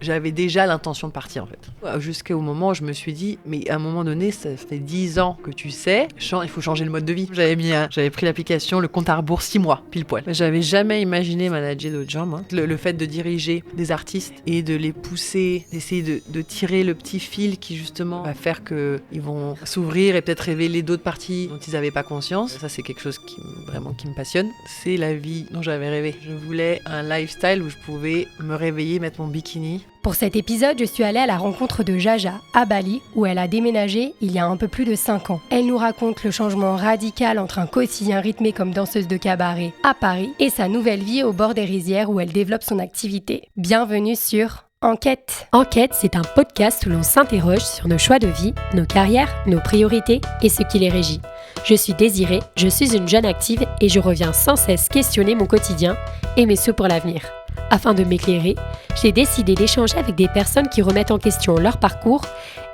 j'avais déjà l'intention de partir en fait. Jusqu'au moment où je me suis dit, mais à un moment donné, ça fait 10 ans que tu sais, il faut changer le mode de vie. J'avais pris l'application, le compte à rebours 6 mois, pile poil. J'avais jamais imaginé manager d'autres gens, moi. Le fait de diriger des artistes et de les pousser, d'essayer de tirer le petit fil qui justement va faire qu'ils vont s'ouvrir et peut-être révéler d'autres parties dont ils n'avaient pas conscience. Ça, c'est quelque chose qui me passionne. C'est la vie dont j'avais rêvé. Je voulais un lifestyle où je pouvais me réveiller, mettre mon bikini. Pour cet épisode, je suis allée à la rencontre de Jaja, à Bali, où elle a déménagé il y a un peu plus de 5 ans. Elle nous raconte le changement radical entre un quotidien rythmé comme danseuse de cabaret à Paris et sa nouvelle vie au bord des rizières où elle développe son activité. Bienvenue sur Enquête. Enquête, c'est un podcast où l'on s'interroge sur nos choix de vie, nos carrières, nos priorités et ce qui les régit. Je suis Désirée, je suis une jeune active et je reviens sans cesse questionner mon quotidien et mes souhaits pour l'avenir. Afin de m'éclairer, j'ai décidé d'échanger avec des personnes qui remettent en question leur parcours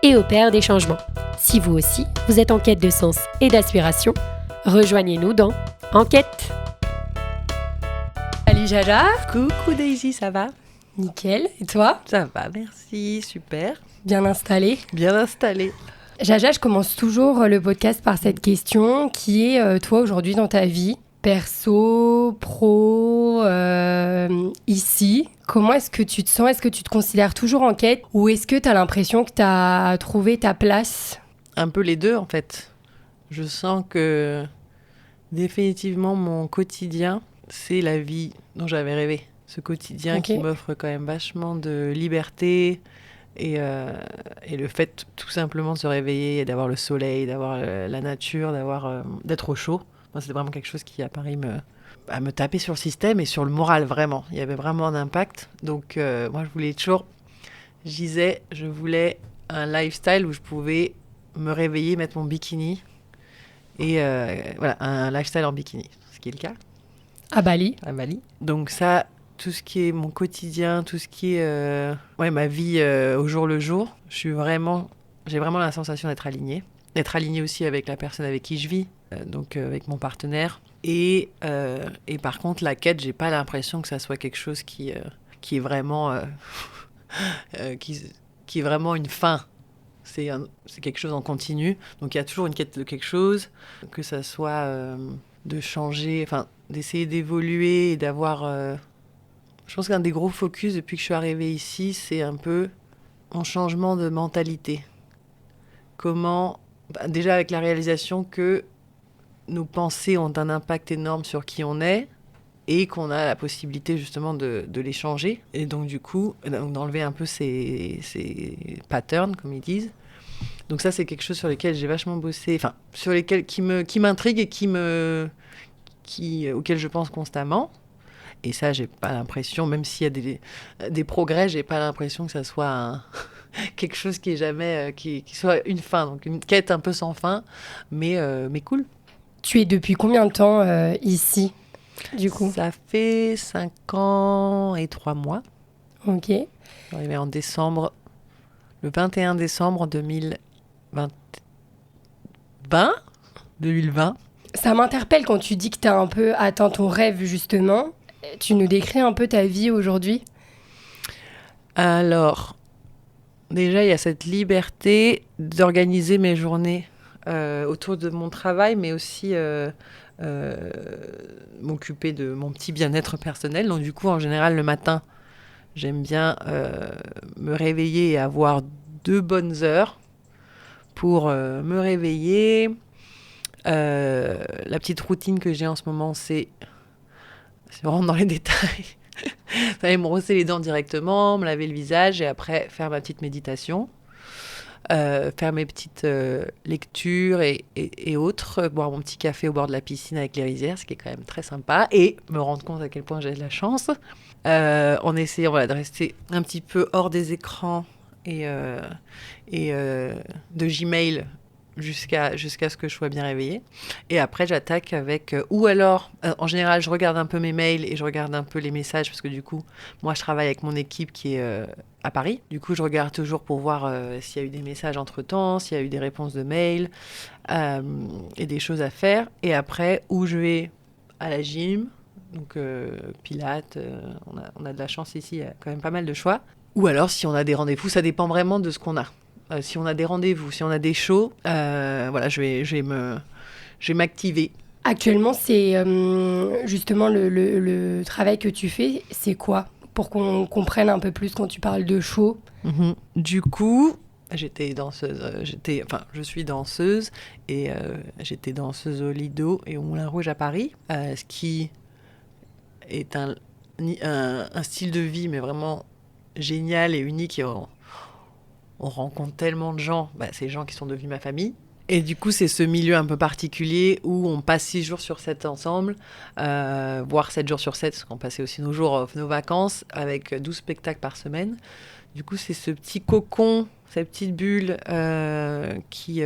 et opèrent des changements. Si vous aussi, vous êtes en quête de sens et d'aspiration, rejoignez-nous dans Enquête. Salut Jaja. Coucou Daisy, ça va ? Nickel. Et toi ? Ça va, merci, super. Bien installé ? Bien installé. Jaja, je commence toujours le podcast par cette question qui est toi aujourd'hui dans ta vie ? Perso, pro, ici, comment est-ce que tu te sens ? Est-ce que tu te considères toujours en quête ou est-ce que tu as l'impression que tu as trouvé ta place ? Un peu les deux en fait. Je sens que définitivement mon quotidien, c'est la vie dont j'avais rêvé. Ce quotidien qui m'offre quand même vachement de liberté et le fait tout simplement de se réveiller, d'avoir le soleil, d'avoir la nature, d'être au chaud. Moi, c'est vraiment quelque chose qui, à Paris, me tapait sur le système et sur le moral, vraiment. Il y avait vraiment un impact. Donc, moi, je voulais un lifestyle où je pouvais me réveiller, mettre mon bikini. Et voilà, un lifestyle en bikini, ce qui est le cas. À Bali. Donc ça, tout ce qui est mon quotidien, tout ce qui est ma vie au jour le jour, j'ai vraiment la sensation d'être alignée. D'être alignée aussi avec la personne avec qui je vis. Donc avec mon partenaire. Et par contre, la quête, j'ai pas l'impression que ça soit quelque chose qui est vraiment qui est vraiment une fin. C'est quelque chose en continu. Donc il y a toujours une quête de quelque chose, que ça soit de changer, enfin d'essayer d'évoluer et d'avoir. Je pense qu'un des gros focus depuis que je suis arrivée ici, c'est un peu mon changement de mentalité. Comment, déjà avec la réalisation que nos pensées ont un impact énorme sur qui on est et qu'on a la possibilité justement de les changer. Et donc du coup, d'enlever un peu ces patterns, comme ils disent. Donc ça, c'est quelque chose sur lequel j'ai vachement bossé, enfin, sur lesquels qui m'intrigue et auquel je pense constamment. Et ça, j'ai pas l'impression, même s'il y a des progrès, j'ai pas l'impression que ça soit quelque chose qui est jamais, qui soit une fin. Donc une quête un peu sans fin, mais cool. Tu es depuis combien de temps ici, du coup ? Ça fait 5 ans et 3 mois. Ok. Je suis arrivée en décembre, le 21 décembre 2020. Ça m'interpelle quand tu dis que tu as un peu atteint ton rêve, justement. Tu nous décris un peu ta vie aujourd'hui ? Alors, déjà, il y a cette liberté d'organiser mes journées autour de mon travail, mais aussi m'occuper de mon petit bien-être personnel. Donc du coup, en général, le matin, j'aime bien me réveiller et avoir 2 bonnes heures pour me réveiller. La petite routine que j'ai en ce moment, c'est on rentre dans les détails. Aller me brosser les dents directement, me laver le visage et après faire ma petite méditation. Faire mes petites lectures et autres, boire mon petit café au bord de la piscine avec les rizières, ce qui est quand même très sympa, et me rendre compte à quel point j'ai de la chance, en essayant de rester un petit peu hors des écrans et de Gmail jusqu'à ce que je sois bien réveillée. Et après, j'attaque avec... ou alors, en général, je regarde un peu mes mails et je regarde un peu les messages parce que du coup, moi, je travaille avec mon équipe qui est à Paris. Du coup, je regarde toujours pour voir s'il y a eu des messages entre-temps, s'il y a eu des réponses de mails et des choses à faire. Et après, où je vais à la gym, donc Pilates, on a de la chance ici, il y a quand même pas mal de choix. Ou alors, si on a des rendez-vous, ça dépend vraiment de ce qu'on a. Si on a des rendez-vous, si on a des shows, voilà, je vais m'activer. Actuellement, c'est justement le travail que tu fais, c'est quoi? Pour qu'on comprenne un peu plus quand tu parles de show. Du coup, j'étais danseuse, je suis danseuse et j'étais danseuse au Lido et au Moulin Rouge à Paris, ce qui est un style de vie, mais vraiment génial et unique. Et on rencontre tellement de gens, ces gens qui sont devenus ma famille. Et du coup, c'est ce milieu un peu particulier où on passe 6 jours sur 7 ensemble, voire 7 jours sur 7, parce qu'on passait aussi nos vacances, avec 12 spectacles par semaine. Du coup, c'est ce petit cocon, cette petite bulle qui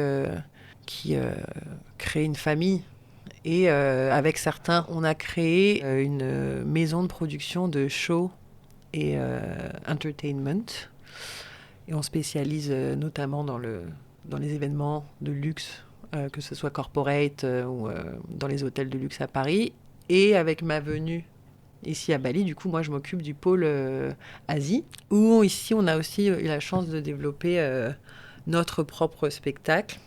crée une famille. Et avec certains, on a créé une maison de production de show et entertainment. Et on spécialise notamment dans les événements de luxe, que ce soit corporate ou dans les hôtels de luxe à Paris. Et avec ma venue ici à Bali, du coup, moi, je m'occupe du pôle Asie, où ici, on a aussi eu la chance de développer notre propre spectacle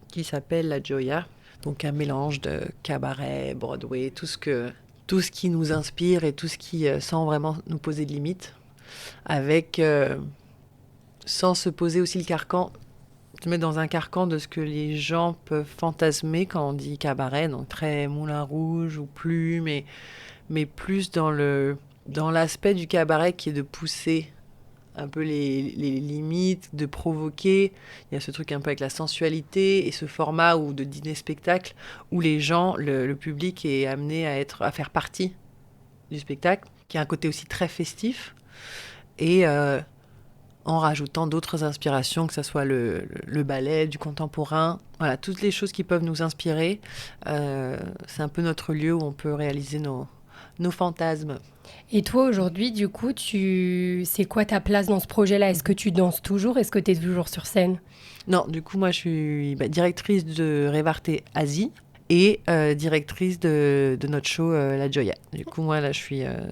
qui s'appelle La Joya. Donc, un mélange de cabaret, Broadway, tout ce qui nous inspire et tout ce qui, sans vraiment nous poser de limites, avec, sans se poser aussi le carcan, se mettre dans un carcan de ce que les gens peuvent fantasmer quand on dit cabaret, donc très Moulin Rouge ou plus, mais plus dans l'aspect du cabaret qui est de pousser un peu les limites, de provoquer. Il y a ce truc un peu avec la sensualité et ce format de dîner-spectacle où les gens, le public est amené à faire partie du spectacle, qui a un côté aussi très festif. Et en rajoutant d'autres inspirations, que ce soit le ballet, du contemporain, voilà, toutes les choses qui peuvent nous inspirer. C'est un peu notre lieu où on peut réaliser nos fantasmes. Et toi, aujourd'hui, du coup, c'est quoi ta place dans ce projet-là? Est-ce que tu danses toujours? Est-ce que tu es toujours sur scène? Non, du coup, moi, je suis directrice de Revarte Asie et directrice de notre show La Joya. Du coup, moi, là,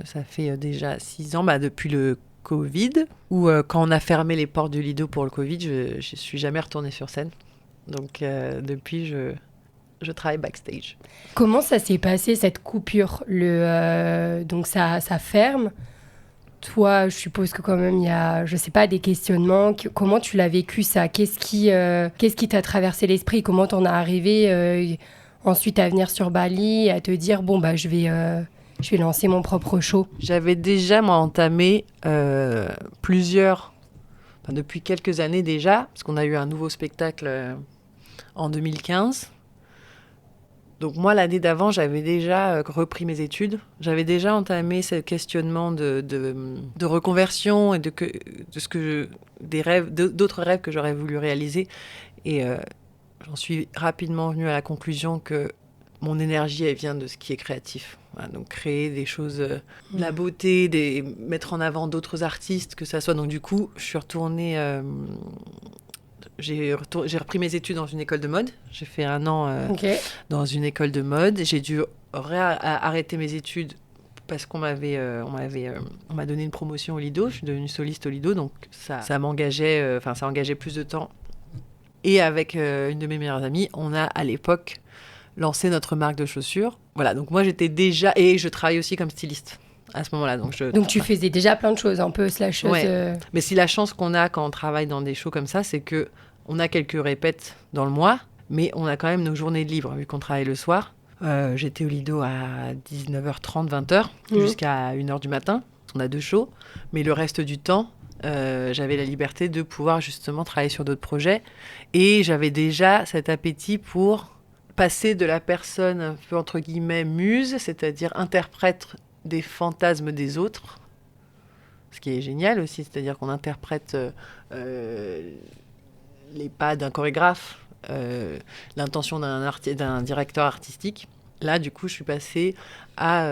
ça fait déjà 6 ans, depuis le Covid, où quand on a fermé les portes du Lido pour le Covid, je ne suis jamais retournée sur scène. Donc, depuis, je travaille backstage. Comment ça s'est passé, cette coupure? Donc ça ferme. Toi, je suppose que quand même, il y a, je sais pas, des questionnements. Comment tu l'as vécu, ça? Qu'est-ce qui t'a traversé l'esprit? Comment t'en es arrivé ensuite à venir sur Bali, à te dire, bon, je vais lancer mon propre show? J'avais déjà, moi, entamé depuis quelques années déjà, parce qu'on a eu un nouveau spectacle en 2015. Donc moi, l'année d'avant, j'avais déjà repris mes études. J'avais déjà entamé ce questionnement de reconversion et d'autres rêves que j'aurais voulu réaliser. Et j'en suis rapidement venue à la conclusion que mon énergie, elle vient de ce qui est créatif. Voilà, donc créer des choses, de la beauté, mettre en avant d'autres artistes, que ça soit. Donc du coup, je suis retournée... J'ai repris mes études dans une école de mode. J'ai fait 1 an dans une école de mode. J'ai dû arrêter mes études parce on m'a donné une promotion au Lido. Je suis devenue soliste au Lido, donc ça m'engageait, ça engageait plus de temps. Et avec une de mes meilleures amies, on a à l'époque lancé notre marque de chaussures. Voilà, donc moi j'étais déjà... Et je travaille aussi comme styliste à ce moment-là. Donc tu faisais déjà plein de choses, un peu slasheuse. Ouais. Mais c'est la chance qu'on a quand on travaille dans des shows comme ça, c'est qu'on a quelques répètes dans le mois, mais on a quand même nos journées de libre, vu qu'on travaille le soir. J'étais au Lido à 19h30, 20h, jusqu'à 1h du matin. On a 2 shows, mais le reste du temps, j'avais la liberté de pouvoir justement travailler sur d'autres projets. Et j'avais déjà cet appétit pour passer de la personne un peu entre guillemets muse, c'est-à-dire interprète des fantasmes des autres, ce qui est génial aussi, c'est-à-dire qu'on interprète les pas d'un chorégraphe, l'intention d'un directeur artistique. Là, du coup, je suis passée à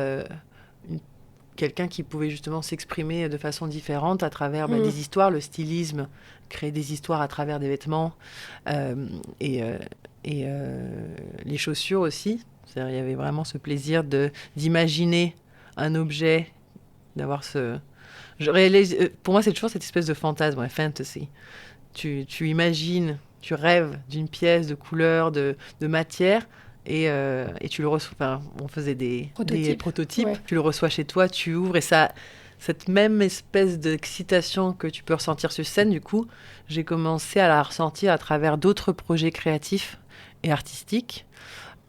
quelqu'un qui pouvait justement s'exprimer de façon différente à travers des histoires, le stylisme, créer des histoires à travers des vêtements et les chaussures aussi. C'est-à-dire, il y avait vraiment ce plaisir d'imaginer un objet, d'avoir Je réalise, pour moi, c'est toujours cette espèce de fantasme, fantasy. Tu imagines, tu rêves d'une pièce, de couleur, de matière, et tu le reçois. Enfin, on faisait des prototypes. Ouais. Tu le reçois chez toi, tu ouvres, et ça, cette même espèce d'excitation que tu peux ressentir sur scène, du coup, j'ai commencé à la ressentir à travers d'autres projets créatifs et artistiques.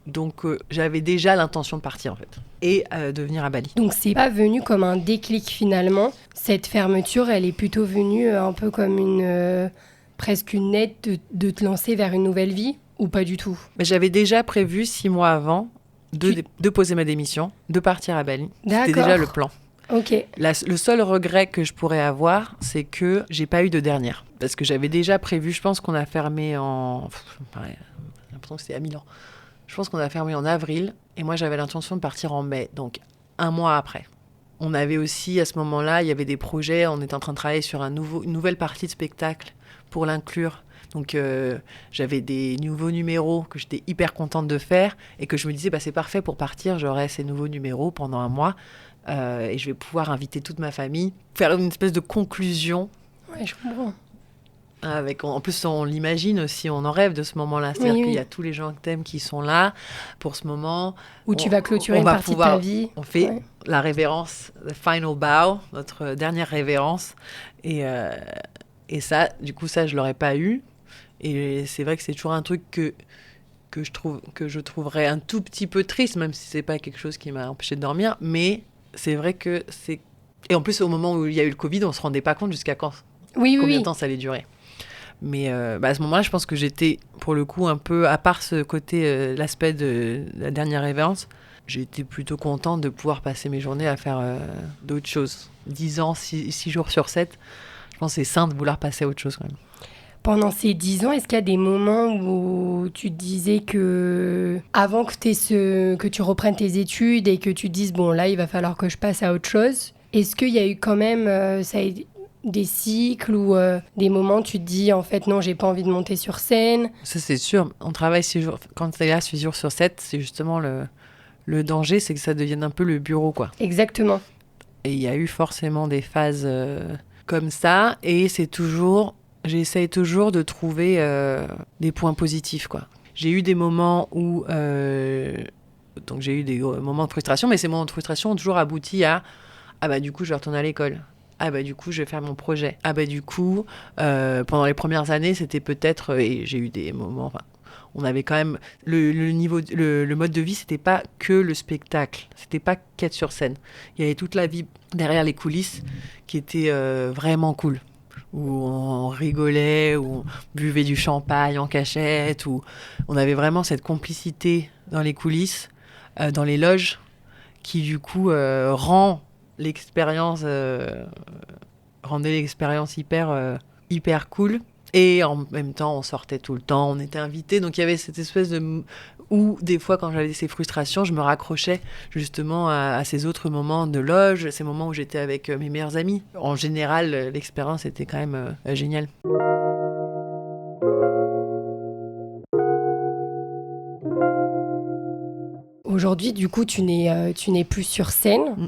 Donc, j'avais déjà l'intention de partir, en fait, et de venir à Bali. Donc, c'est pas venu comme un déclic, finalement. Cette fermeture, elle est plutôt venue un peu comme presque une aide de te lancer vers une nouvelle vie, ou pas du tout? Mais j'avais déjà prévu 6 mois avant de poser ma démission, de partir à Bali. D'accord. C'était déjà le plan. Ok. Le seul regret que je pourrais avoir, c'est que j'ai pas eu de dernière. Parce que j'avais déjà prévu, je pense qu'on a fermé j'ai l'impression que c'était à Milan. Je pense qu'on a fermé en avril, et moi j'avais l'intention de partir en mai, donc 1 mois après. On avait aussi, à ce moment-là, il y avait des projets, on était en train de travailler sur une nouvelle partie de spectacle pour l'inclure. Donc j'avais des nouveaux numéros que j'étais hyper contente de faire, et que je me disais, c'est parfait pour partir, j'aurai ces nouveaux numéros pendant 1 mois, et je vais pouvoir inviter toute ma famille, faire une espèce de conclusion. Ouais, je comprends. En plus, on l'imagine aussi, on en rêve de ce moment-là. C'est-à-dire qu'il y a tous les gens que t'aimes qui sont là pour ce moment. Où tu vas clôturer une partie de ta vie. On fait la révérence, the final bow, notre dernière révérence. Et ça, du coup, je l'aurais pas eu. Et c'est vrai que c'est toujours un truc que je trouverais un tout petit peu triste, même si c'est pas quelque chose qui m'a empêché de dormir. Mais c'est vrai que c'est... Et en plus, au moment où il y a eu le Covid, on se rendait pas compte jusqu'à quand. Combien de temps ça allait durer. Mais à ce moment-là, je pense que j'étais, pour le coup, un peu, à part ce côté, l'aspect de la dernière révérence, j'étais plutôt contente de pouvoir passer mes journées à faire d'autres choses. 10 ans, 6 jours sur 7, je pense que c'est sain de vouloir passer à autre chose quand même. Pendant ces 10 ans, est-ce qu'il y a des moments où tu te disais que, avant que tu reprennes tes études et que tu te dises, bon, là, il va falloir que je passe à autre chose, est-ce qu'il y a eu quand même des cycles ou des moments où tu te dis, en fait, non, j'ai pas envie de monter sur scène? Ça, c'est sûr. On travaille 6 jours. Quand t'es là 6 jours sur 7, c'est justement le danger, c'est que ça devienne un peu le bureau, quoi. Exactement. Et il y a eu forcément des phases comme ça. Et j'essaye toujours de trouver des points positifs, quoi. J'ai eu des moments où... donc j'ai eu des moments de frustration, mais ces moments de frustration ont toujours abouti à... du coup, je vais retourner à l'école. Du coup, je vais faire mon projet. Du coup, pendant les premières années, c'était peut-être... et j'ai eu des moments... on avait quand même... Le mode de vie, c'était pas que le spectacle. C'était pas qu'être sur scène. Il y avait toute la vie derrière les coulisses qui était vraiment cool. Où on rigolait, où on buvait du champagne en cachette, où on avait vraiment cette complicité dans les coulisses, dans les loges, qui du coup rendait l'expérience hyper cool. Et en même temps, on sortait tout le temps, on était invités. Donc il y avait cette espèce de... où des fois, quand j'avais ces frustrations, je me raccrochais justement à ces autres moments de loge, ces moments où j'étais avec mes meilleurs amis. En général, l'expérience était quand même géniale. Aujourd'hui, du coup, tu n'es plus sur scène.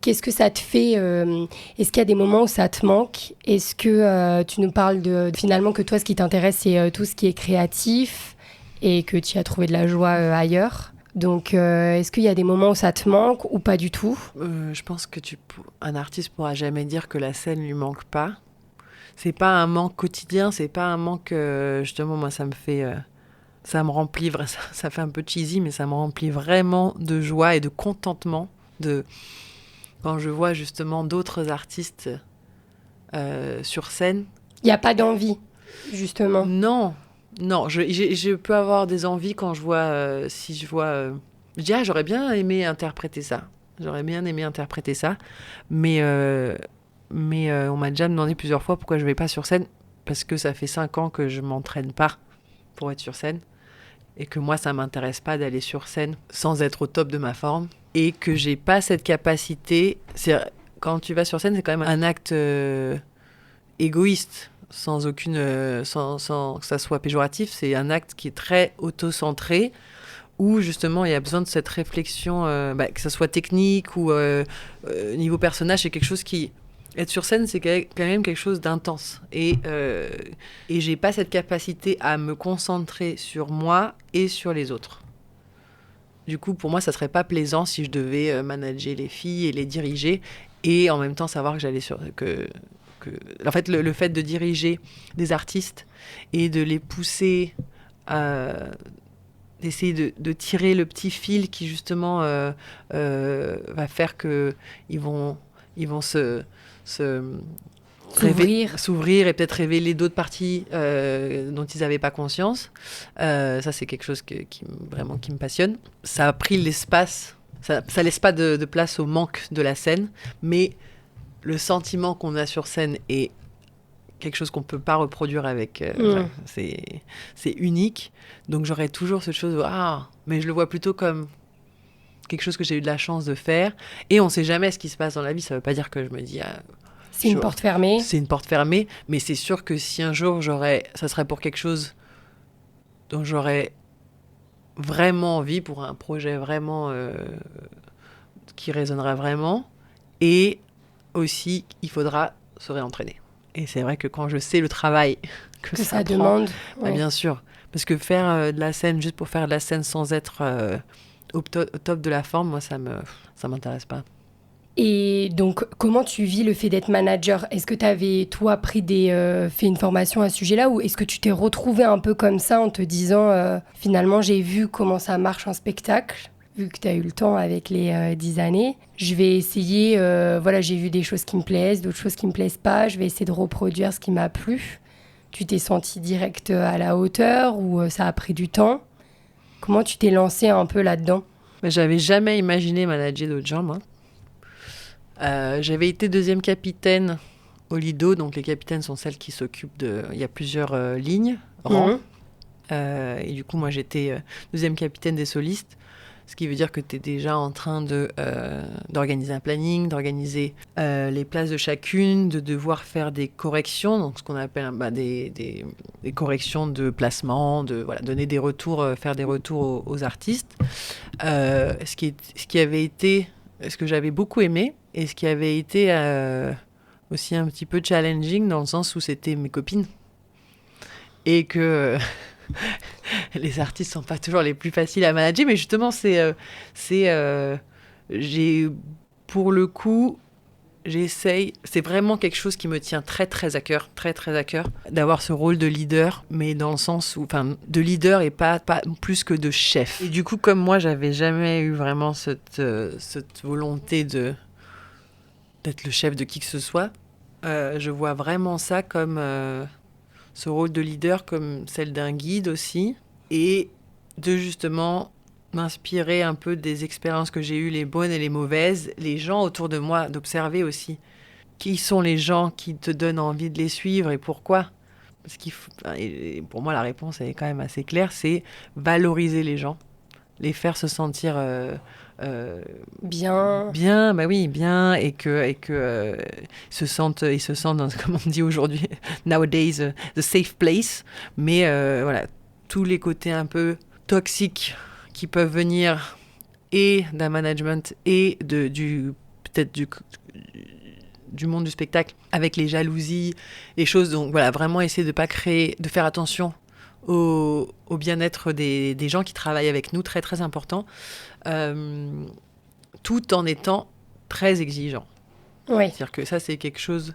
Qu'est-ce que ça te fait Est-ce qu'il y a des moments où ça te manque? Est-ce que tu nous parles finalement que toi, ce qui t'intéresse, c'est tout ce qui est créatif et que tu as trouvé de la joie ailleurs? Donc, est-ce qu'il y a des moments où ça te manque ou pas du tout? Je pense que un artiste pourra jamais dire que la scène lui manque pas. C'est pas un manque quotidien, c'est pas un manque... justement, moi, ça me remplit, ça fait un peu cheesy, mais ça me remplit vraiment de joie et de contentement quand je vois justement d'autres artistes sur scène. Il n'y a pas d'envie, justement. Non, je peux avoir des envies quand je vois, je dis, j'aurais bien aimé interpréter ça. Mais on m'a déjà demandé plusieurs fois pourquoi je vais pas sur scène, parce que ça fait 5 ans que je m'entraîne pas pour être sur scène. Et que moi, ça m'intéresse pas d'aller sur scène sans être au top de ma forme. Et que j'ai pas cette capacité... Quand tu vas sur scène, c'est quand même un acte égoïste, sans que ça soit péjoratif. C'est un acte qui est très auto-centré, où justement, il y a besoin de cette réflexion, que ça soit technique ou niveau personnage, c'est quelque chose qui Être sur scène, c'est quand même quelque chose d'intense. Et j'ai pas cette capacité à me concentrer sur moi et sur les autres. Du coup, pour moi, ça serait pas plaisant si je devais manager les filles et les diriger et en même temps savoir que j'allais sur en fait, le fait de diriger des artistes et de les pousser à d'essayer de tirer le petit fil qui justement va faire que ils vont s'ouvrir et peut-être révéler d'autres parties dont ils n'avaient pas conscience. Ça, c'est quelque chose vraiment qui me passionne. Ça a pris l'espace, ça laisse pas de place au manque de la scène, mais le sentiment qu'on a sur scène est quelque chose qu'on peut pas reproduire avec... c'est unique. Donc j'aurais toujours cette chose mais je le vois plutôt comme quelque chose que j'ai eu de la chance de faire. Et on sait jamais ce qui se passe dans la vie. Ça veut pas dire que je me dis... c'est une porte fermée. C'est une porte fermée. Mais c'est sûr que si un jour ça serait pour quelque chose dont j'aurais vraiment envie, pour un projet vraiment qui résonnerait vraiment. Et aussi, il faudra se réentraîner. Et c'est vrai que quand je sais le travail que ça prend, demande, bien sûr. Parce que faire de la scène juste pour faire de la scène sans être au top de la forme, moi, ça m'intéresse pas. Et donc, comment tu vis le fait d'être manager ? Est-ce que tu avais, toi, fait une formation à ce sujet-là, ou est-ce que tu t'es retrouvé un peu comme ça en te disant, finalement, j'ai vu comment ça marche en spectacle, vu que tu as eu le temps avec les 10 années, je vais essayer, j'ai vu des choses qui me plaisent, d'autres choses qui me plaisent pas, je vais essayer de reproduire ce qui m'a plu. Tu t'es senti direct à la hauteur ou ça a pris du temps ? Comment tu t'es lancé un peu là-dedans ? J'avais jamais imaginé manager d'autres gens, moi. J'avais été deuxième capitaine au Lido, donc les capitaines sont celles qui s'occupent il y a plusieurs lignes, rangs. Et du coup, moi, j'étais deuxième capitaine des solistes. Ce qui veut dire que tu es déjà en train d'organiser un planning, d'organiser les places de chacune, de devoir faire des corrections, donc ce qu'on appelle des corrections de placement, donner des retours, faire des retours aux artistes. Ce que j'avais beaucoup aimé et ce qui avait été aussi un petit peu challenging dans le sens où c'était mes copines et que... les artistes sont pas toujours les plus faciles à manager, mais justement, pour le coup, j'essaye, c'est vraiment quelque chose qui me tient très très à cœur, d'avoir ce rôle de leader, mais dans le sens où, de leader et pas plus que de chef. Et du coup, comme moi, j'avais jamais eu vraiment cette volonté d'être le chef de qui que ce soit, je vois vraiment ça comme ce rôle de leader comme celle d'un guide aussi, et de justement m'inspirer un peu des expériences que j'ai eues, les bonnes et les mauvaises, les gens autour de moi, d'observer aussi qui sont les gens qui te donnent envie de les suivre et pourquoi. Parce et pour moi, la réponse elle est quand même assez claire, c'est valoriser les gens, les faire se sentir bien, bien, et que ils se sentent dans, comme on dit aujourd'hui nowadays, the safe place, mais voilà, tous les côtés un peu toxiques qui peuvent venir et d'un management et peut-être du monde du spectacle, avec les jalousies, les choses. Donc voilà, vraiment essayer de pas créer, de faire attention au bien-être des gens qui travaillent avec nous, très très important, tout en étant très exigeant. Oui. C'est-à-dire que ça, c'est quelque chose,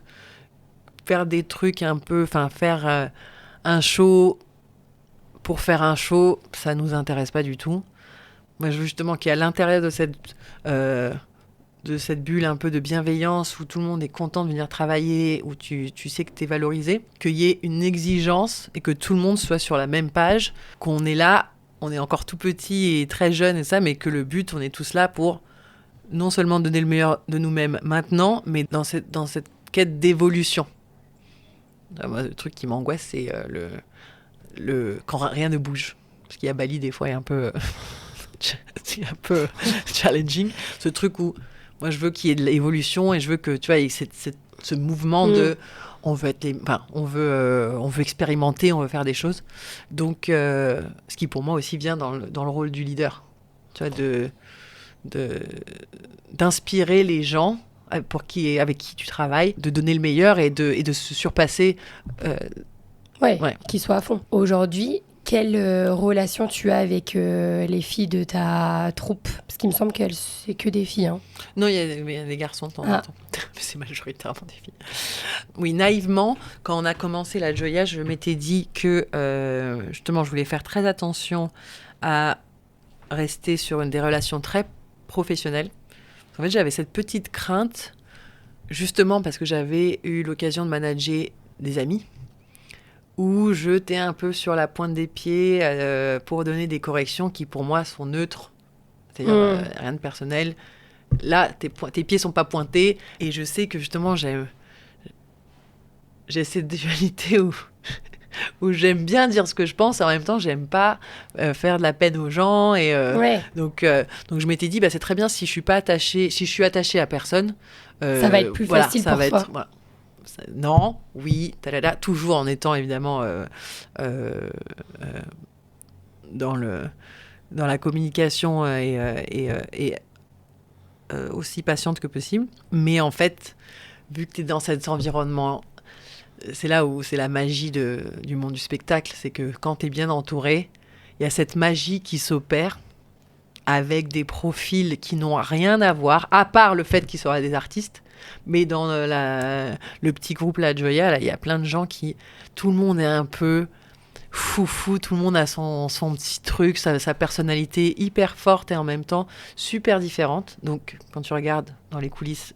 faire des trucs un peu, faire un show pour faire un show, ça nous intéresse pas du tout. Moi, je veux justement qu'il y ait à l'intérieur de cette bulle un peu de bienveillance où tout le monde est content de venir travailler, où tu sais que tu es valorisé, qu'il y ait une exigence et que tout le monde soit sur la même page, qu'on est là, on est encore tout petit et très jeune et ça, mais que le but, on est tous là pour non seulement donner le meilleur de nous-mêmes maintenant, mais dans cette quête d'évolution. Moi, le truc qui m'angoisse, c'est quand rien ne bouge. Parce qu'il y a Bali, des fois, est un peu... c'est un peu challenging. Ce truc où moi, je veux qu'il y ait de l'évolution et je veux que, tu vois, il y ait ce mouvement de... On veut on veut expérimenter, on veut faire des choses. Donc, ce qui, pour moi, aussi vient dans le rôle du leader. Tu vois, d'inspirer les gens avec qui tu travailles, de donner le meilleur et de se surpasser. Qu'ils soient à fond. Aujourd'hui, quelle relation tu as avec les filles de ta troupe? Parce qu'il me semble qu'elles, c'est que des filles. Hein. Non, il y a des garçons de temps en temps. Mais c'est majoritairement des filles. Oui, naïvement, quand on a commencé la Joya, je m'étais dit que justement, je voulais faire très attention à rester sur des relations très professionnelles. En fait, j'avais cette petite crainte, justement parce que j'avais eu l'occasion de manager des amis, où j'étais un peu sur la pointe des pieds pour donner des corrections qui, pour moi, sont neutres. C'est-à-dire rien de personnel. Là, tes pieds sont pas pointés. Et je sais que, justement, j'ai cette dualité où j'aime bien dire ce que je pense. Et en même temps, j'aime pas faire de la peine aux gens. Et, donc, je m'étais dit, c'est très bien si je suis attachée à personne. Ça va être plus facile pour toi. Voilà. Non, oui, toujours en étant évidemment dans la communication et aussi patiente que possible. Mais en fait, vu que tu es dans cet environnement, c'est là où c'est la magie du monde du spectacle, c'est que quand tu es bien entouré, il y a cette magie qui s'opère avec des profils qui n'ont rien à voir, à part le fait qu'ils soient des artistes. Mais dans le petit groupe La Joya, il y a plein de gens tout le monde est un peu foufou, tout le monde a son petit truc, sa personnalité hyper forte et en même temps super différente. Donc, quand tu regardes dans les coulisses,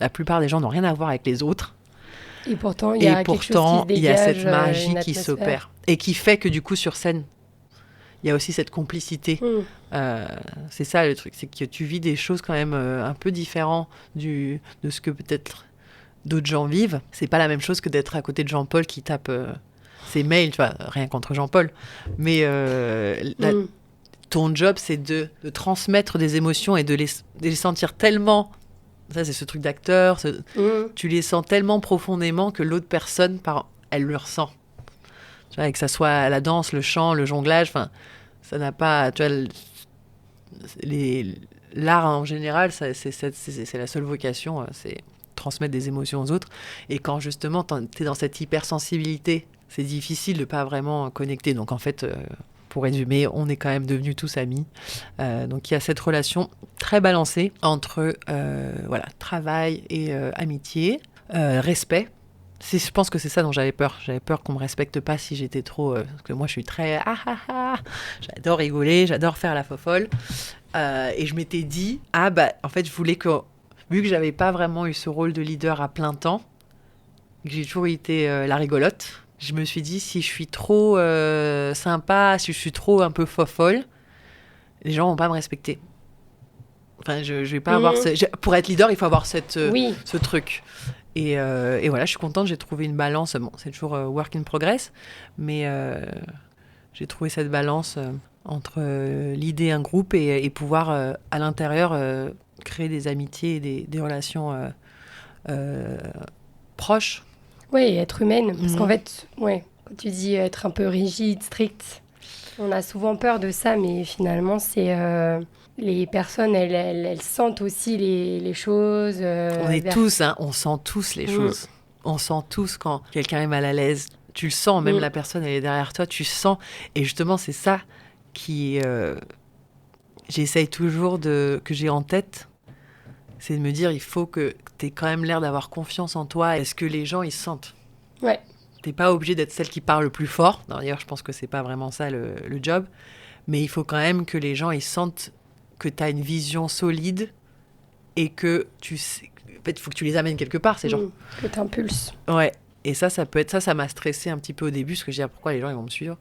la plupart des gens n'ont rien à voir avec les autres. Et pourtant, il y a quelque chose qui se dégage, il y a cette magie qui s'opère. Et qui fait que du coup, sur scène, il y a aussi cette complicité. C'est ça le truc, c'est que tu vis des choses quand même un peu différentes de ce que peut-être d'autres gens vivent. C'est pas la même chose que d'être à côté de Jean-Paul qui tape ses mails, tu vois, rien contre Jean-Paul. Mais ton job, c'est de transmettre des émotions et de les sentir tellement... Ça, c'est ce truc d'acteur. Tu les sens tellement profondément que l'autre personne, elle le ressent. Tu vois, que ça soit la danse, le chant, le jonglage, enfin... Ça n'a pas... Tu vois, l'art en général, c'est la seule vocation, c'est transmettre des émotions aux autres. Et quand justement, tu es dans cette hypersensibilité, c'est difficile de ne pas vraiment connecter. Donc en fait, pour résumer, on est quand même devenus tous amis. Donc il y a cette relation très balancée entre travail et amitié, respect. Je pense que c'est ça dont j'avais peur. J'avais peur qu'on me respecte pas si j'étais trop... parce que moi, je suis très... J'adore rigoler, j'adore faire la fofolle. Et je m'étais dit... en fait, je voulais que... Vu que j'avais pas vraiment eu ce rôle de leader à plein temps, que j'ai toujours été la rigolote, je me suis dit, si je suis trop sympa, si je suis trop un peu fofolle, les gens vont pas me respecter. Enfin, je vais pas avoir... Pour être leader, il faut avoir ce truc. Et voilà, je suis contente, j'ai trouvé une balance. Bon, c'est toujours work in progress, mais j'ai trouvé cette balance entre l'idée un groupe et pouvoir, à l'intérieur, créer des amitiés et des relations proches. Oui, être humaine. Parce qu'en fait, quand tu dis être un peu rigide, strict, on a souvent peur de ça, mais finalement, c'est... les personnes, elles sentent aussi les choses. On est tous, on sent tous les choses. On sent tous quand quelqu'un est mal à l'aise. Tu le sens, même la personne, elle est derrière toi, tu sens. Et justement, c'est ça qui... j'essaye toujours que j'ai en tête. C'est de me dire, il faut que tu aies quand même l'air d'avoir confiance en toi. Est-ce que les gens, ils sentent ? Ouais. T'es pas obligé d'être celle qui parle le plus fort. D'ailleurs, je pense que c'est pas vraiment ça le job. Mais il faut quand même que les gens, ils sentent que tu as une vision solide et que tu sais... En fait, il faut que tu les amènes quelque part, ces gens. Que tu impulses. Ouais. Et ça peut être... Ça m'a stressé un petit peu au début, parce que je disais, pourquoi les gens, ils vont me suivre ?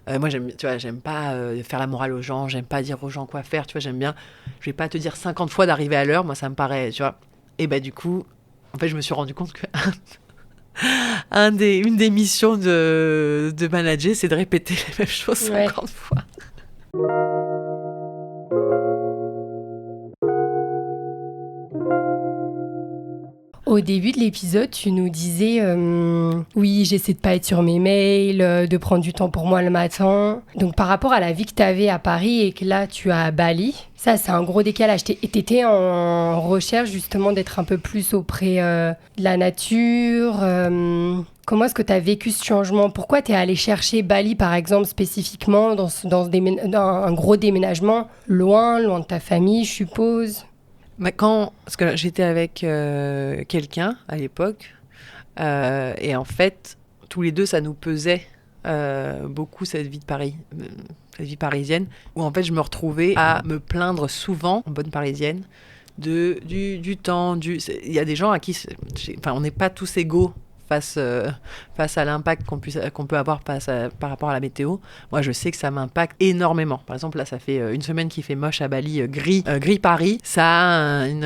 Moi, j'aime pas faire la morale aux gens, j'aime pas dire aux gens quoi faire, tu vois, j'aime bien... Je vais pas te dire 50 fois d'arriver à l'heure, moi, ça me paraît, tu vois. Et du coup, en fait, je me suis rendu compte que... une des missions de manager, c'est de répéter les mêmes choses 50 fois. Au début de l'épisode, tu nous disais oui, j'essaie de pas être sur mes mails, de prendre du temps pour moi le matin. Donc par rapport à la vie que tu avais à Paris et que là tu as à Bali, ça c'est un gros décalage. T'étais en recherche justement d'être un peu plus auprès de la nature. Comment est-ce que tu as vécu ce changement? Pourquoi tu es allé chercher Bali par exemple spécifiquement dans un gros déménagement, loin de ta famille, je suppose? Parce que j'étais avec quelqu'un à l'époque, et en fait, tous les deux, ça nous pesait beaucoup cette vie de Paris, cette vie parisienne, où en fait, je me retrouvais à me plaindre souvent, en bonne parisienne, du temps. Il y a des gens à qui, on n'est pas tous égaux face à l'impact qu'on peut avoir par rapport à la météo. Moi, je sais que ça m'impacte énormément. Par exemple, là, ça fait une semaine qu'il fait moche à Bali, gris Paris. Ça a une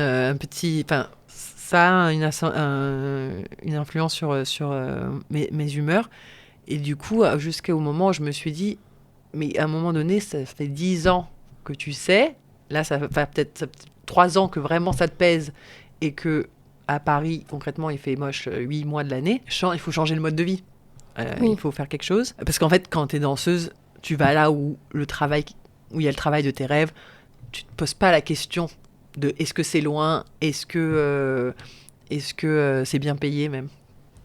influence sur mes humeurs. Et du coup, jusqu'au moment où je me suis dit, mais à un moment donné, ça fait 10 ans que tu sais, là, ça fait peut-être 3 ans que vraiment ça te pèse et que à Paris, concrètement, il fait moche 8 mois de l'année. Il faut changer le mode de vie. Oui. Il faut faire quelque chose. Parce qu'en fait, quand tu es danseuse, tu vas là où il y a le travail de tes rêves. Tu ne te poses pas la question de est-ce que c'est loin, est-ce que c'est bien payé même.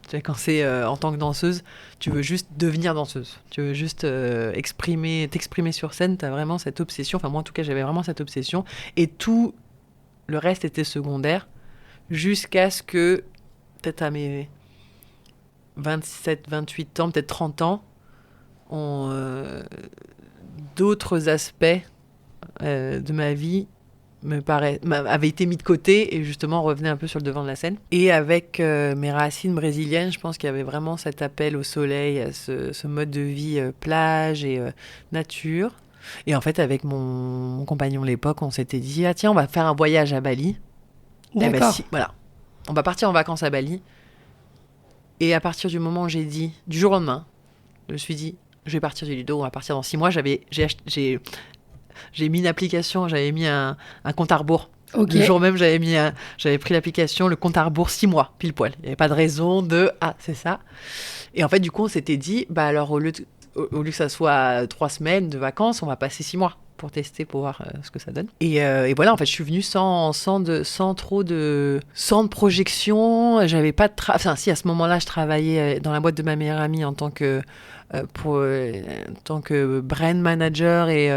Tu sais, quand c'est en tant que danseuse, tu veux juste devenir danseuse. Tu veux juste t'exprimer sur scène. Tu as vraiment cette obsession. Enfin, moi, en tout cas, j'avais vraiment cette obsession. Et tout le reste était secondaire. Jusqu'à ce que, peut-être à mes 27, 28 ans, peut-être 30 ans, d'autres aspects de ma vie avaient été mis de côté et justement revenaient un peu sur le devant de la scène. Et avec mes racines brésiliennes, je pense qu'il y avait vraiment cet appel au soleil, à ce mode de vie plage et nature. Et en fait, avec mon compagnon à l'époque, on s'était dit, ah tiens, on va faire un voyage à Bali. D'accord. Voilà. On va partir en vacances à Bali. Et à partir du moment où j'ai dit, du jour au lendemain, je me suis dit, je vais partir du Lido, on va partir dans 6 mois. J'ai mis une application, j'avais mis un compte à rebours. Okay. Le jour même, j'avais pris l'application, le compte à rebours 6 mois, pile poil. Il n'y avait pas de raison c'est ça. Et en fait, du coup, on s'était dit, alors au lieu que ça soit 3 semaines de vacances, on va passer 6 mois. Pour tester, pour voir ce que ça donne. Et voilà, en fait, je suis venue sans projection. J'avais pas de si, à ce moment-là, je travaillais dans la boîte de ma meilleure amie en tant que brand manager et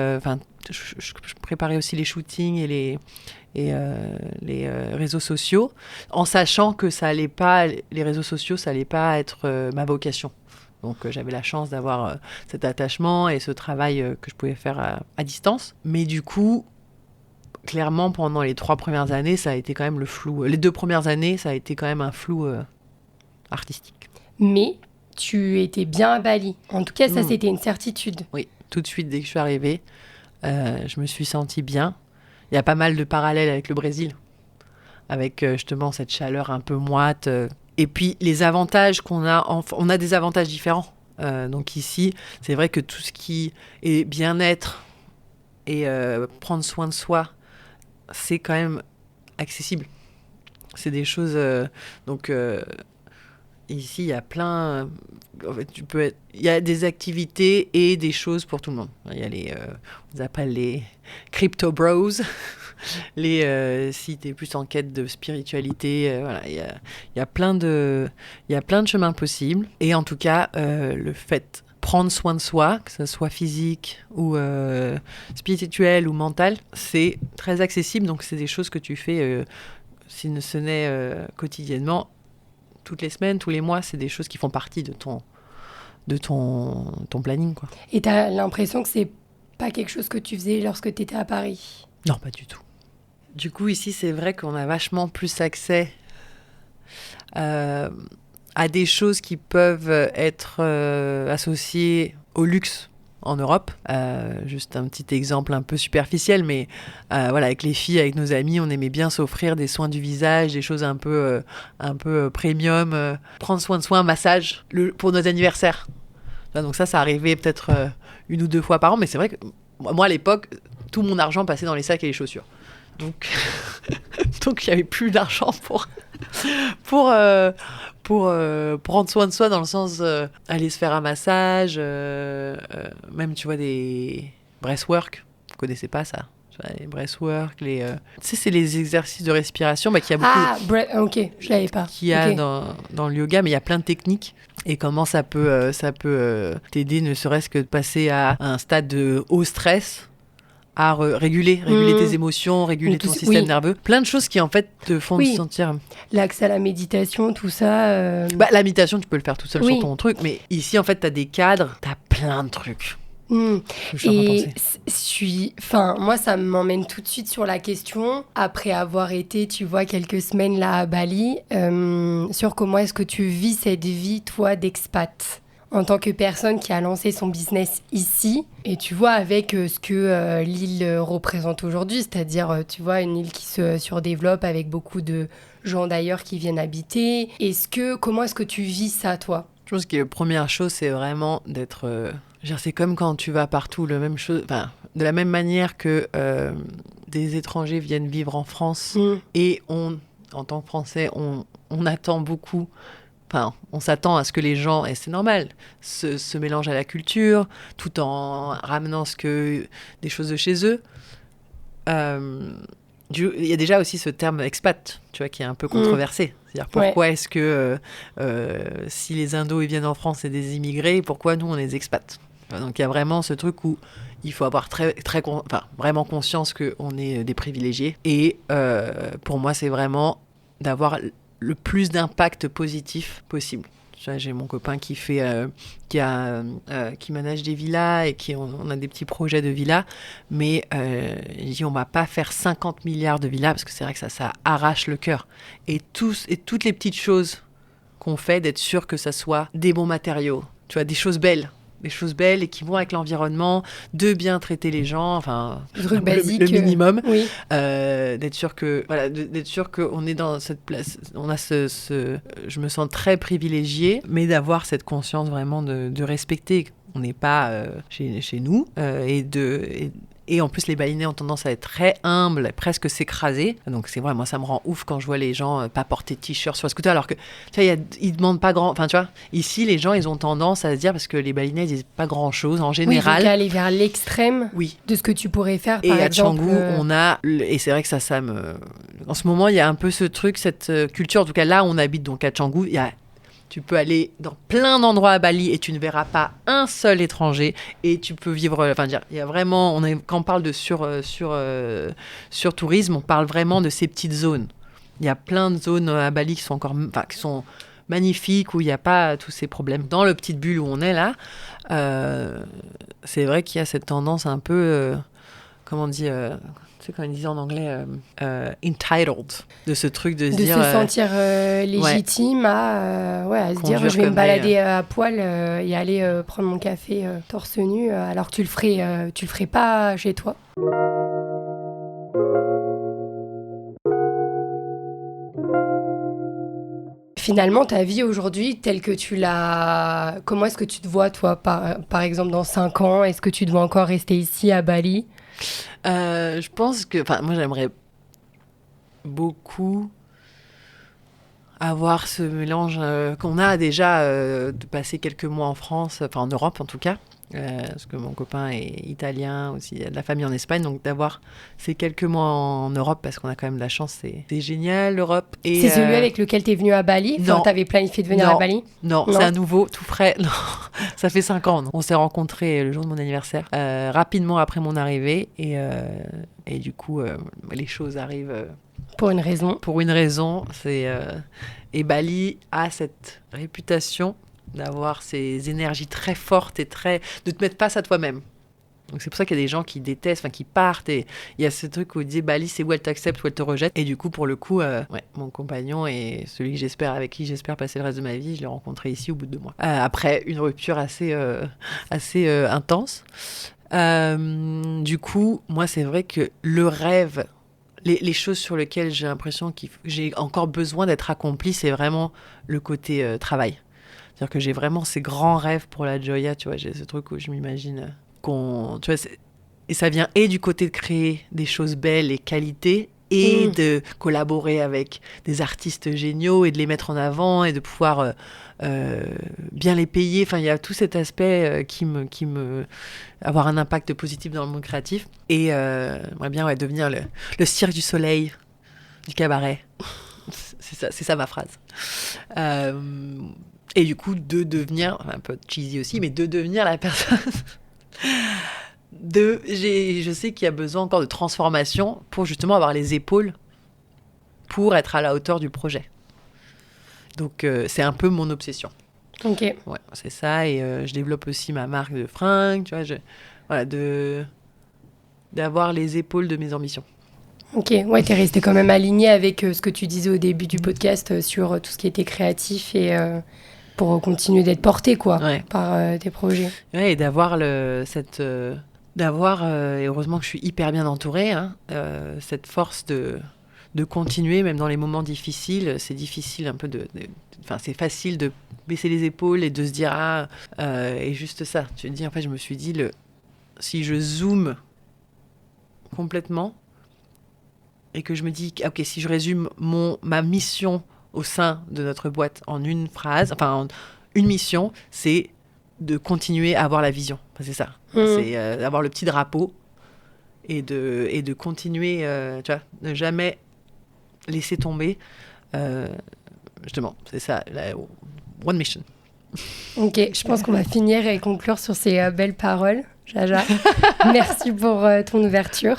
je préparais aussi les shootings et les réseaux sociaux, en sachant que les réseaux sociaux, ça allait pas être ma vocation. Donc j'avais la chance d'avoir cet attachement et ce travail que je pouvais faire à distance. Mais du coup, clairement, pendant les 3 premières années, ça a été quand même le flou. Les 2 premières années, ça a été quand même un flou artistique. Mais tu étais bien à Bali. En tout cas, ça, c'était une certitude. Oui, tout de suite, dès que je suis arrivée, je me suis sentie bien. Il y a pas mal de parallèles avec le Brésil, avec justement cette chaleur un peu moite. Et puis, les avantages qu'on a, on a des avantages différents. Donc ici, c'est vrai que tout ce qui est bien-être et prendre soin de soi, c'est quand même accessible. C'est des choses... ici, il y a plein... En fait, il y a des activités et des choses pour tout le monde. Il y a on les appelle les crypto bros. Si tu es plus en quête de spiritualité, voilà, il y a plein de chemins possibles. Et en tout cas, le fait de prendre soin de soi, que ce soit physique ou spirituel ou mental, c'est très accessible. Donc, c'est des choses que tu fais, si ce n'est quotidiennement, toutes les semaines, tous les mois. C'est des choses qui font partie de ton planning, quoi. Et tu as l'impression que c'est pas quelque chose que tu faisais lorsque tu étais à Paris? Non, pas du tout. Du coup, ici, c'est vrai qu'on a vachement plus accès à des choses qui peuvent être associées au luxe en Europe. Juste un petit exemple un peu superficiel, mais voilà, avec les filles, avec nos amis, on aimait bien s'offrir des soins du visage, des choses un peu premium, prendre soin de soi, un massage pour nos anniversaires. Donc ça arrivait peut-être 1 ou 2 fois par an, mais c'est vrai que moi, à l'époque, tout mon argent passait dans les sacs et les chaussures. Donc il n'y avait plus d'argent pour prendre soin de soi dans le sens aller se faire un massage, même tu vois des breathwork, vous connaissez pas ça? Tu vois, les breathwork, tu sais, c'est les exercices de respiration qu'il y a beaucoup ok, je l'avais pas. qu'il y a Ok. dans le yoga, mais il y a plein de techniques. Et comment ça peut t'aider, ne serait-ce que de passer à un stade de haut stress, à réguler tes émotions, réguler ton système nerveux. Plein de choses qui, en fait, te font te sentir... L'accès à la méditation, tout ça... la méditation, tu peux le faire tout seul sur ton truc, mais ici, en fait, t'as des cadres, t'as plein de trucs. Et moi, ça m'emmène tout de suite sur la question, après avoir été, tu vois, quelques semaines là à Bali, sur comment est-ce que tu vis cette vie, toi, d'expat, en tant que personne qui a lancé son business ici, et tu vois, avec ce que l'île représente aujourd'hui, c'est-à-dire, tu vois, une île qui se surdéveloppe avec beaucoup de gens d'ailleurs qui viennent habiter. Comment est-ce que tu vis ça, toi ? Je pense que la première chose, c'est vraiment d'être... c'est comme quand tu vas partout, de la même manière que des étrangers viennent vivre en France et en tant que Français, on attend beaucoup, on s'attend à ce que les gens, et c'est normal, se mélangent à la culture tout en ramenant des choses de chez eux. Il y a déjà aussi ce terme expat, tu vois, qui est un peu controversé. C'est-à-dire pourquoi est-ce que si les Indos ils viennent en France, c'est des immigrés, pourquoi nous on est des expats? Donc il y a vraiment ce truc où il faut avoir vraiment conscience qu'on est des privilégiés. Et pour moi, c'est vraiment d'avoir le plus d'impact positif possible. J'ai mon copain qui manage des villas et on a des petits projets de villas, mais il dit on va pas faire 50 milliards de villas parce que c'est vrai que ça arrache le cœur. Et toutes les petites choses qu'on fait, d'être sûr que ça soit des bons matériaux, tu vois, des choses belles et qui vont avec l'environnement, de bien traiter les gens, le minimum, d'être sûr qu'on est dans cette place, on a je me sens très privilégiée, mais d'avoir cette conscience vraiment de respecter. On n'est pas chez nous et en plus les Balinais ont tendance à être très humbles, presque s'écraser. Donc c'est vrai, moi ça me rend ouf quand je vois les gens pas porter de t-shirt sur le scooter, alors que tu vois, ils demandent pas grand. Enfin tu vois, ici les gens ils ont tendance à se dire, parce que les Balinais ils disent pas grand chose en général. Oui, donc aller vers l'extrême de ce que tu pourrais faire par exemple. Et à Canggu on a, et c'est vrai que ça me. En ce moment il y a un peu ce truc, cette culture. En tout cas là on habite donc à Canggu, tu peux aller dans plein d'endroits à Bali et tu ne verras pas un seul étranger et tu peux vivre. Il y a vraiment. Quand on parle de sur-tourisme, on parle vraiment de ces petites zones. Il y a plein de zones à Bali qui sont magnifiques, où il n'y a pas tous ces problèmes. Dans le petite bulle où on est là, c'est vrai qu'il y a cette tendance un peu. Comment on dit tu sais, quand ils disent en anglais entitled, de ce truc de se dire... De se sentir légitime à se dire je vais me balader à poil et aller prendre mon café torse nu, alors que tu le ferais pas chez toi. Finalement, ta vie aujourd'hui, telle que tu l'as... Comment est-ce que tu te vois, toi, par exemple, dans 5 ans? Est-ce que tu te vois encore rester ici, à Bali? Je pense que... moi, j'aimerais beaucoup avoir ce mélange qu'on a déjà de passer quelques mois en France, en Europe en tout cas, parce que mon copain est italien aussi, il a de la famille en Espagne, donc d'avoir ces quelques mois en Europe, parce qu'on a quand même de la chance, c'est génial l'Europe. Et, c'est celui avec lequel tu es venu à Bali? Non. T'avais planifié de venir à Bali? Non, c'est un nouveau, tout frais. Non, ça fait 5 ans. On s'est rencontrés le jour de mon anniversaire, rapidement après mon arrivée, et du coup, les choses arrivent... Pour une raison. Pour une raison, et Bali a cette réputation d'avoir ces énergies très fortes et de te mettre face à toi-même. Donc c'est pour ça qu'il y a des gens qui détestent, qui partent, et il y a ce truc où ils disent Bali, c'est où elle t'accepte, où elle te rejette. Et du coup, pour le coup, mon compagnon et celui avec qui j'espère passer le reste de ma vie, je l'ai rencontré ici au bout de 2 mois. Après une rupture assez intense. Du coup, moi, c'est vrai que le rêve, les choses sur lesquelles j'ai l'impression que j'ai encore besoin d'être accomplie, c'est vraiment le côté travail. C'est-à-dire que j'ai vraiment ces grands rêves pour la Joya, tu vois, j'ai ce truc où je m'imagine tu vois, et ça vient et du côté de créer des choses belles et qualité, et de collaborer avec des artistes géniaux et de les mettre en avant et de pouvoir bien les payer. Enfin, il y a tout cet aspect qui me avoir un impact positif dans le monde créatif. Et j'aimerais bien devenir le Cirque du Soleil du cabaret. C'est ça ma phrase. Et du coup, de devenir, un peu cheesy aussi, mais de devenir la personne... je sais qu'il y a besoin encore de transformation pour justement avoir les épaules pour être à la hauteur du projet. Donc, c'est un peu mon obsession. Ok. Ouais, c'est ça. Et je développe aussi ma marque de fringues, tu vois. Voilà, d'avoir les épaules de mes ambitions. Ok, ouais, t'es resté quand même aligné avec ce que tu disais au début du podcast sur tout ce qui était créatif et pour continuer d'être porté, quoi, par tes projets. Ouais, et d'avoir et heureusement que je suis hyper bien entourée, cette force de continuer, même dans les moments difficiles. C'est difficile un peu c'est facile de baisser les épaules et de se dire, et juste ça. Tu te dis, en fait, je me suis dit, si je zoome complètement, et que je me dis, ok, si je résume ma mission au sein de notre boîte en une phrase, une mission, c'est de continuer à avoir la vision. Enfin, c'est ça. C'est d'avoir le petit drapeau et de continuer, tu vois, ne jamais laisser tomber. Justement, c'est ça, one mission. Ok, je pense qu'on va finir et conclure sur ces belles paroles. Jaja, merci pour ton ouverture.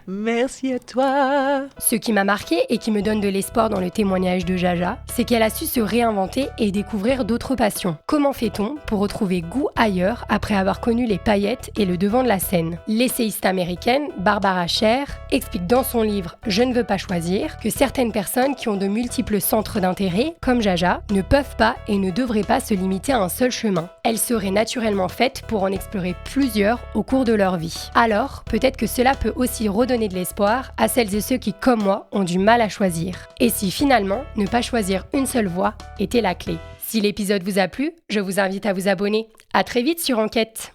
Merci à toi. Ce qui m'a marqué et qui me donne de l'espoir dans le témoignage de Jaja, c'est qu'elle a su se réinventer et découvrir d'autres passions. Comment fait-on pour retrouver goût ailleurs après avoir connu les paillettes et le devant de la scène ? L'essayiste américaine Barbara Sher explique dans son livre « Je ne veux pas choisir » que certaines personnes qui ont de multiples centres d'intérêt, comme Jaja, ne peuvent pas et ne devraient pas se limiter à un seul chemin. Elles seraient naturellement faites pour en explorer plusieurs au cours de leur vie. Alors, peut-être que cela peut aussi redonner de l'espoir à celles et ceux qui, comme moi, ont du mal à choisir. Et si finalement, ne pas choisir une seule voie était la clé. Si l'épisode vous a plu, je vous invite à vous abonner. À très vite sur Enquête.